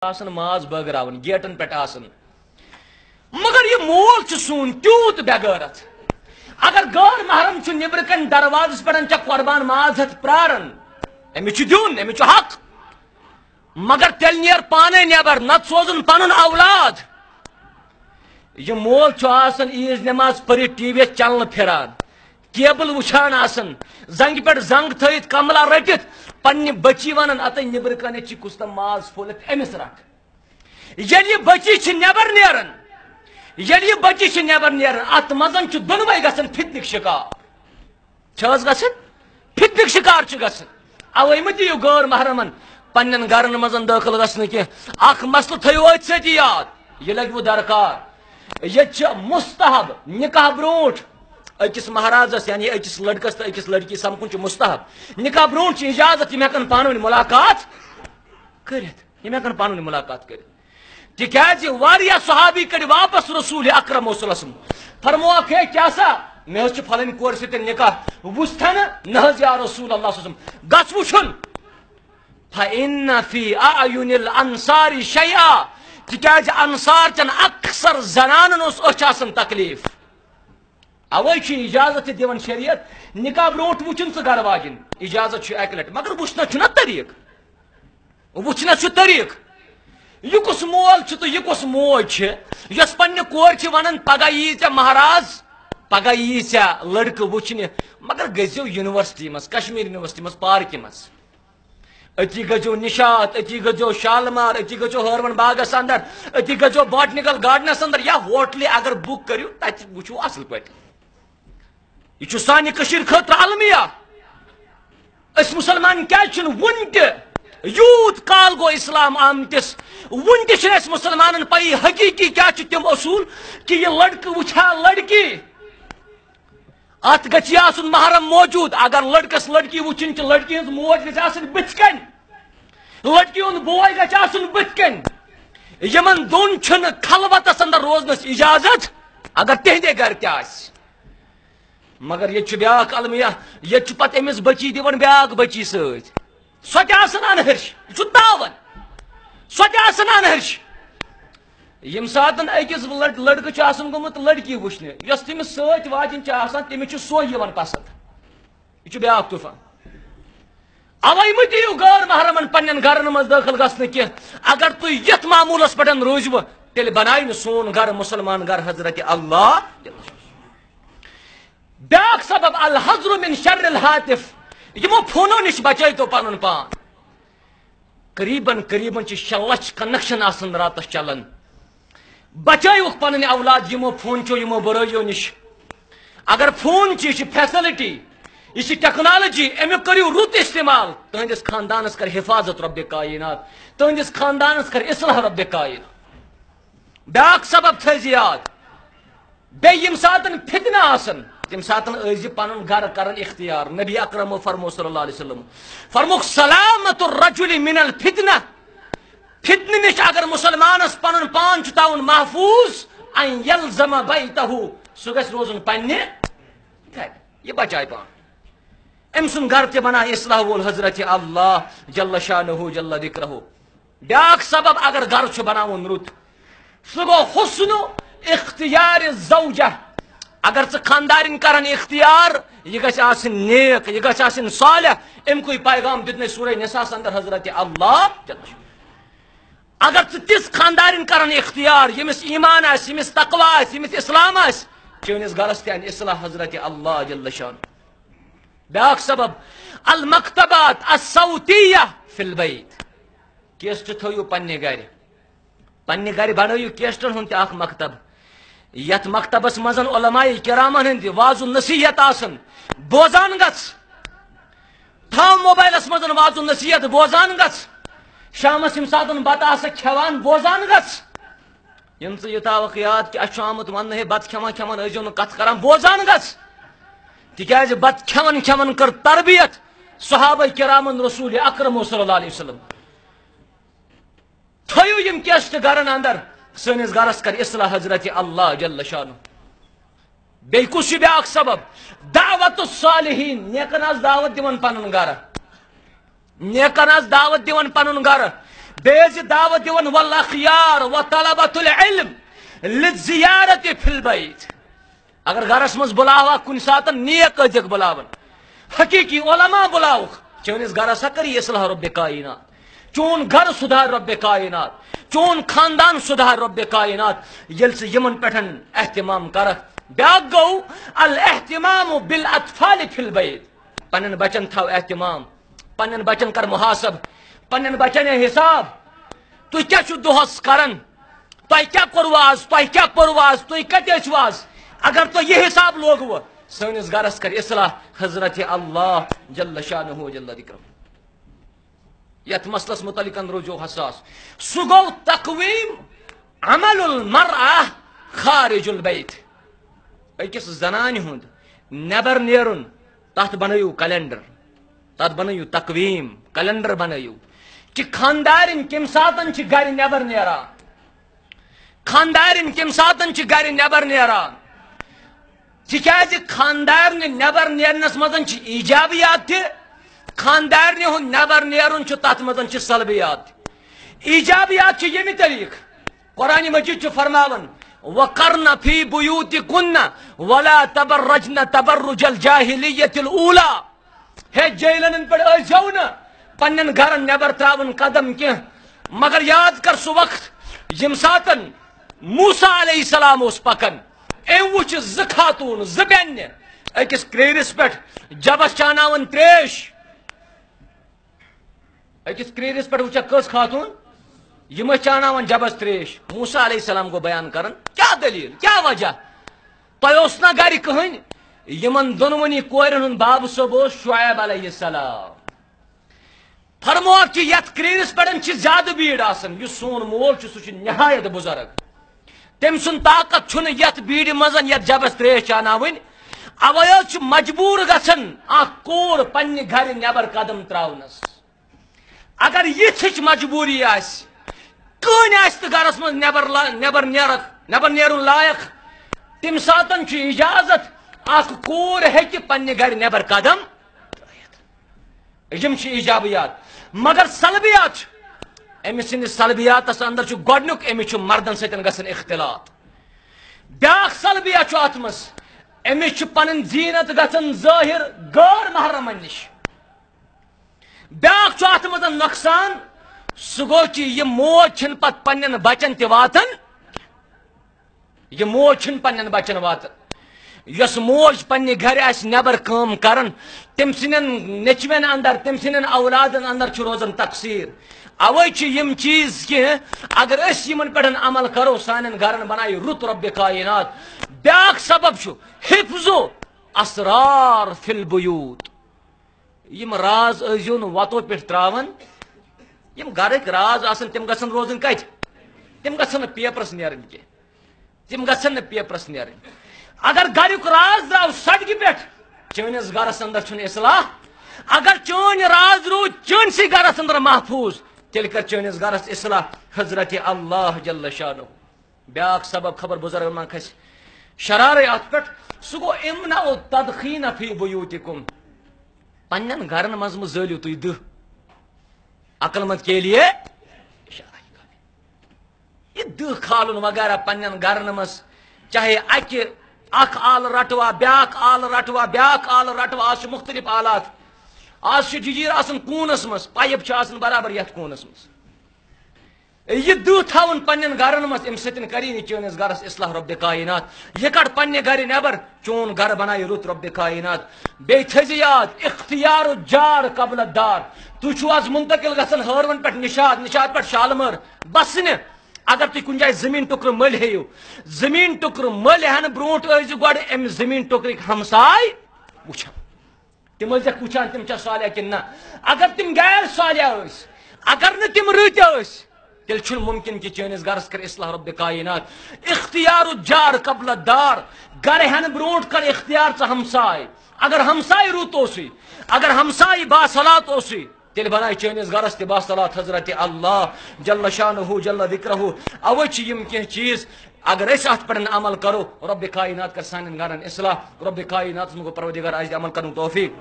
آسن ماز بٲگراوان گیٹن پٮ۪ٹھ آسن مگر یہ مول چھ سون تیوت بےغیرت اگر غٲر محرم چھ نبر کن دروازس پٮ۪ٹھ ژےٚ قۄربان ماز ہٮ۪تھ پراران أمِس چھُ دیُن أمِس چھُ حق مگر تیٚلہِ نیر پانے نٮ۪بر نتہٕ سوزُن پنُن اولاد یہ مول چھُ آسان عیٖذ نٮ۪ماز پٔرِتھ ٹی وی چلنہٕ پھران کیبل وٕچھان آسان زنگہِ پٮ۪ٹھ زنگ تھٲیِتھ کملہ رٔٹِتھ پننہِ بچی ونان اتے نبر کنہِ چھ کُس تام ماز پھوٚلِتھ أمِس رٹ ییٚلہِ یہِ بچی چھ نٮ۪بر نیران ییٚلہِ یہِ بچی چھ نٮ۪بر نیران اتھ منٛز چھُ دۄنوے گژھان فتنٕکۍ شکار چھِ حظ گژھان فتنٕکۍ شکار چھِ گژھان اوے مہ دِیِو غٲر محرمن پننٮ۪ن گرن منٛز دٲخل گژھنہٕ کینٛہہ اکھ مسلہٕ تھٲیِو أتھۍ سۭتی یاد یہِ لگوٕ درکار ییٚتہِ چھِ مستحب نکاح برونٛٹھ أکِس مہرازس یعنی أکِس لڑکس تہٕ أکِس لڑکی سمکھُن چھُ مستحب نکاح برونٛٹھ چھِ اجازت یِم ہٮ۪کن پانہٕ ؤنۍ مُلاقات کٔرِتھ یِم ہٮ۪کن پانہٕ ؤنۍ مُلاقات کٔرِتھ تِکیٛازِ واریاہ صحابی کٔڑۍ واپس رسول اکرم صلی اللہ علیہ وسلم فرمووکھ ہے کیٛاہ سا مےٚ حظ چھُ پھلٲنۍ کورِ سۭتۍ نکاح وٕچھتھا نہ حظ یا رسول اللہ صلی اللہ علیہ وسلم گژھ وٕچھُن فإن في أعين الأنصار شيئا تِکیٛازِ انصار چٮ۪ن اکثر زنانن اوس أچھ آسان تکلیف اوے چھُ اجازت تہِ دِوان شریعت نکاح برونٛٹھ وٕچھُن ژٕ گرٕ واجِنۍ اجازت چھُ اکہِ لٹہِ مگر وٕچھنس چھُنہ طریٖقہٕ وٕچھنس چھُ طریٖقہٕ یہ کس مول چھ تو یہ کس موج چھ یس پننہ کور چھ ونان پگہ یی ژےٚ مہراز پگہ یی ژےٚ لڑکہٕ وٕچھنہِ مگر گٔژھِو یونیورسٹی منٛز کشمیٖر یونیورسٹی منٛز پارکہِ منٛز أتی گٔژھِو نشاط أتی گٔژھِو شالمار أتی گٔژھِو ہٲروَن باغس اندر أتی گٔژھِو باٹنیکل گارڈنس اندر یا ہوٹلہِ اگر بُک کٔرِو تتہِ وٕچھِو اصل پٲٹھۍ یہ چھُ سانہِ کٔشیٖرِ خٲطرٕ المیہ أسۍ مُسلمان کیٛازِ چھِنہٕ وُنہِ تہِ یوٗت کال گوٚو اسلام آمتِس وُنہِ تہِ چھِنہٕ اَسہِ مُسلمانن پَیی حقیٖقی کیٛاہ چھِ تِم اصوٗل کہِ یہِ لڑکہٕ وٕچھِ ہا لڑکی اتھ گژھِ آسُن محرم موجوٗد اگر لڑکس لڑکی وٕچھِنۍ چھِ لڑکی ہٕنٛز موج گژھِ آسٕنۍ بٕتھِ کَنۍ لڑکی ہُنٛد بوے گژھِ آسُن بٕتھِ کَنۍ یِمن دۄن چھُنہٕ خلوتس اندر روزنس اجازت اگر تِہنٛدے گرِ تہِ آسہِ مگر ییٚتہِ چھُ بیاکھ المیہ ییٚتہِ چھُ پتہٕ أمِس بچی دِوان بیاکھ بچی سۭتۍ سۄ تہِ آسان انہرش یہِ چھُ تاون سۄ تہِ آسان انہرش ییٚمہِ ساتہٕ أکِس لڑکہٕ چھُ آسان گوٚمُت لڑکی وٕچھنہِ یۄس تٔمِس سۭتۍ واجِنۍ چھِ آسان تٔمِس چھُ سۄے یِوان پسنٛد یہِ چھُ بیاکھ طوٗفان اوے مہ دِیِو غٲر محرمن پننٮ۪ن گرن منٛز دٲخل گژھنہٕ کینٛہہ اگر تُہۍ یتھ معموٗلس پٮ۪ٹھ روٗزِوٕ تیٚلہِ بنایہِ نہٕ سون گرٕ مُسلمان گرٕ حضرت اللہ بیاکھ سبب الحذر من شر الہاتف یمو فونو نش بچٲیتو پنُن پان قریباً قریباً چھِ 6 لچھ کنیکشن آسان راتس چلان بچٲیوکھ پنٕنۍ اولاد یمو فونچو یمو برٲیو نش اگر فون چھِ یہِ چھِ فیسلٹی یہ ٹیکنالوجی امیک کٔرِو رُت استعمال تہنٛدِس خاندانس کر حفاظت رب کائنات تہنٛدِس خاندانس کر اصلاح رب کائنات بیاکھ سبب تھٲیزِ یاد بیٚیہِ ییٚمہِ ساتہٕ فتنہٕ آسان تمہِ ساتہٕ ٲسۍ پنُن گرٕ کران اختیار نبی اکرمو فرمو صلی اللہ علیہ وسلم فرموک سلامت الرجل من الفتنہ فتنہ نش اگر مسلمانس پنُن پان چھُ تھاوُن محفوظ ان یلزم بیتہ سُہ گژھِ روزُن پننہِ گرِ یہِ بچایہِ پان أمۍ سُنٛد گرٕ تہِ بنایہِ اصلاح وول حضرت اللہ جل شانہ جل ذکرہ بیاکھ سبب اگر گرٕ چھُ بناوُن رُت سُہ گوٚو حسن اختیار زوجہ اگر ژٕ خاندارین کرن اختیار یہ گژھِ آسٕنۍ نیک یہ گژھِ آسٕنۍ صالح امیکُے پیغام دیُتنَے سورہ نساء اندر حضرت اللہ اگر ژٕ تِژھ خاندارین کرن اختیار ییٚمِس ایمان آسہِ ییٚمِس تقوا آسہِ ییٚمِس اسلام آسہِ چٲنِس گرس تہِ انہِ اصلاح حضرت اللہ جل شان بیاکھ سبب المکتبات الصوتیہ فی البیت کیسٹہٕ تھٲیِو پننہِ گرِ بنٲیِو کیسٹن ہُنٛد تہِ اکھ مکتب یتھ مکتبس منٛز علماء کرامن ہٕنٛدِ واض نصیحت آسن بوزان گژھ تھاو موبائلس منٛز واض نصیحت بوزان گژھ شامس ییٚمہِ ساتہٕ بتہٕ آسکھ کھٮ۪وان بوزان گژھ یِم ژٕ یہِ تھاوکھ یاد کہِ اَسہِ چھُ آمُت وننہٕ ہے بتہٕ کھٮ۪وان کھٮ۪وان ٲسۍزیو نہٕ کتھ کران بوزان گژھ تِکیٛازِ بتہٕ کھٮ۪وان کھٮ۪وان کٔر تربیت صحابہ کرامن رسول اکرم صلی اللہ علیہ وسلم تھٲیِو یِم کیسٹہٕ گرن اندر سٲنِس گرس کر اصلاح حضرت اللہ جل شانہ بیٚیہِ کُس چھُ بیاکھ سبب دعوت الصالحین نیکن آس دعوت دِوان پنُن گرٕ نیکن آس دعوت دِوان پنُن گرٕ بیز دعوت دیون والاخیار وطلبۃ العلم للزیارت فی البیت. اگر گھرس مز بلاوا کن سات نیک ادک بلاون حقیقی علماء بلاوک چونس گھرس کری اصلاح رب کائنات. چون گھر سدھار رب کائنات, چون خاندان سدھار رب کائنات یل سے یمن پٹھن اہتمام کرک. بیاکھ گو الاہتمام بالاطفال فی البیت. پنن بچن تھو اہتمام, پنن بچن کر محاسب, پنن بچن حساب. تھی کیا چھو دہس کرن, تہ کیا کورو آز, تہ کیا پورو آز, تھی کتہ ٲسوٕ آز. اگر تو یہ حساب لوگو سنس گھرس کر اصلاح حضرت اللہ جل شانہ جل ذکرہ. یت مسلس متعلق روزو حساس. سہ گو تقویم عمل المرأة خارج البیت. أکس زنانہ ہند نبر نیرن تات بنائیو کیلنڈر, تات بنائیو تقویم کیلنڈر بنائیو کہ خاندارن کم ساتن چھ گھر نبر نیران, خاندارن کم ساتن چھ گھر نبر نیران. تکیاز خاندارن نبر نیرنس مزن چھ ایجابیات تہ, خاندارن ہند نبر نیرن چھ تات مزن چھ سلبیات. ایجابیات چھ یمی طریق قرآن مجید چھ فرماون وقرن فی بیوتکن ولا تبرجن تبرج الجاہلیت الاولی. ہے جیلن پر ازو نا پنن گھرن نبر تراون قدم کی, مگر یاد کر سو وقت یم ساتن موسیٰ علیہ السلام اس پکن ام وچ ز خاتون ز بین اکس کریرس پہ جبس چاناون تریش. اکس کریرس پہ وچا کس خاتون یم چاناون جبس تریش. موسیٰ علیہ السلام کو بیان کرن کیا دلیل کیا وجہ. تہ اوس نا گھر کہن یمن دونونی کورن ہند باب صاحب شعیب علیہ السلام. فرموک کہ یت کریرس پہ زیادہ بھیڑ آسن. یہ سون مول سہ نہایت بزرگ, تم سن طاقت چھن یت بھیڑ مزن یت جبس تریش چاناون. اوے مجبور گھن اخ کور پنہ گھر نبر قدم تراونس. اگر یہ مجبوری آس کن آس تو گھرس من نبر نیرن لائق تم ساتن چھ اجازت اخ کور ہیکہ پنہ گھر نبر قدم ترائیت. یم چھ ایجابیات. مگر سلبیات امس سندس سلبیاتس اندر چھ گۄڈنیُک امس چھ مردن سۭتۍ گژھان اختلاط. بیاکھ سلبیات چھ ات مس امس چھ پنن زینت گژھان ظٲہر غٲر محرمن نش. بیاکھ چھ ات مز نقصان سہ گو کہ یہ موج چھن پت پنن بچن تہ واتن, یہ موج چھن پنن بچن واتن. یس موج پنہ گھر آس نبر کام کرن تم سن نیچوین اندر تم سن اولادن اندر چھ روزان تقصیر. اوے چھ یم چیز کہ اگر اس یمن پہ عمل کرو سانن گھرن بنائی رت رب کائنات. بیاکھ سبب چھ حفظ اسرار فی البیوت. یم راز ازیون وتو پہ تراون, یم گھرک راز آسن تم گھن روزن کت, تم گھن پیپرس نیرن کی, تم گھن پیپرس نیرن. اگر گھریک راز درو سڑکہ پہ چٲنس گھرس اندر چھن اصلاح. اگر چون راز رو چٲنسٕے گھرس اندر محفوظ تیل کر چٲنس گھرس اصلاح حضرت اللہ جل شانہ. بیاکھ سبب خبر بزرگ من کھس شرارے ات پہ سہ گو امنع تدخین فی بیوتکم. پنن گھرن مز مہ زٲلِو تُہۍ دہ. عقل مند کے لیے یہ دہ کھالن وغیرہ پنن گھرن مز, چاہے اخ آل رٹوا بیاکھ آل رٹوا بیاکھ آل رٹوا. آج مختلف آلات, آج ججیر آسن کونس مز, پائپ آسن برابر یتھ کونس مز. یہ دہ تھاون پنن گھرن مز ام سۭتۍ کری نہٕ چٲنس گھرس اصلاح رب کائنات. یہ کڑ پنہ گھر نبر چون گھر بنائی رت رب کائنات. بیٚیہِ تھٲیزِ یاد اختیار الجار قبل الدار. تُہۍ چھُو آز منتقل گژھان ہٲروَن پٮ۪ٹھ نشاد, نشاد پٮ۪ٹھ شالمٲر بسنہِ. اگر تُہۍ کُنہِ جایہِ زٔمیٖن ٹُکرٕ مٔلۍ ہیٚیِو, زٔمیٖن ٹُکرٕ مٔلۍ ہٮ۪نہٕ برونٛٹھ ٲسۍزِ گۄڈٕ اَمہِ زٔمیٖن ٹُکرٕکۍ ہمساے وٕچھان. تِم ٲسۍزٮ۪کھ وٕچھان تِم چھا صالح کِنہٕ نہ. اگر تِم غیر صالح ٲسۍ, اگر نہٕ تِم رٕتۍ ٲسۍ, تیٚلہِ چھُنہٕ مُمکِن کہِ چٲنِس گرس کر اصلاح رب کائنات. اختیار الجار قبل الدار. گرٕ ہٮ۪نہٕ برونٛٹھ کر اختیار ژٕ ہمساے. اگر ہمساے رُت اوسُے, اگر ہمساے باصلات اوسُے, تیل بنائے چٲنِس گرس تہِ باصلات حضرت اللہ جل شانہ جل ذکرہ. اوے چھِ یِم کینٛہہ چیٖز اگر أسۍ اتھ پٮ۪ٹھ عمل کرو رب کائنات کر سانٮ۪ن گرن اصلاح. رب کائناتس منٛز گوٚو پروردگار اسہِ عمل کرنُک توفیٖق.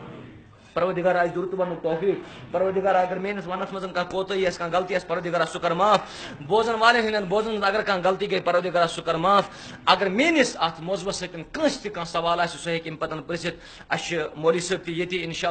پروردگار آج درست ون توفیق پروردگار اگر میس ونس مز کوتاہی کھانا غلطی پروردگار سہ کر معاف بوزن والن ہند بوزن اگر کھانا غلطی گئی پروردگار سہ کر معاف اگر میس ات موضوع ست کنس تہ سوال آہ سہ ہیٚکہِ پتن پرژھِتھ اس مولوی صٲب تہ ییٚتہِ انشاء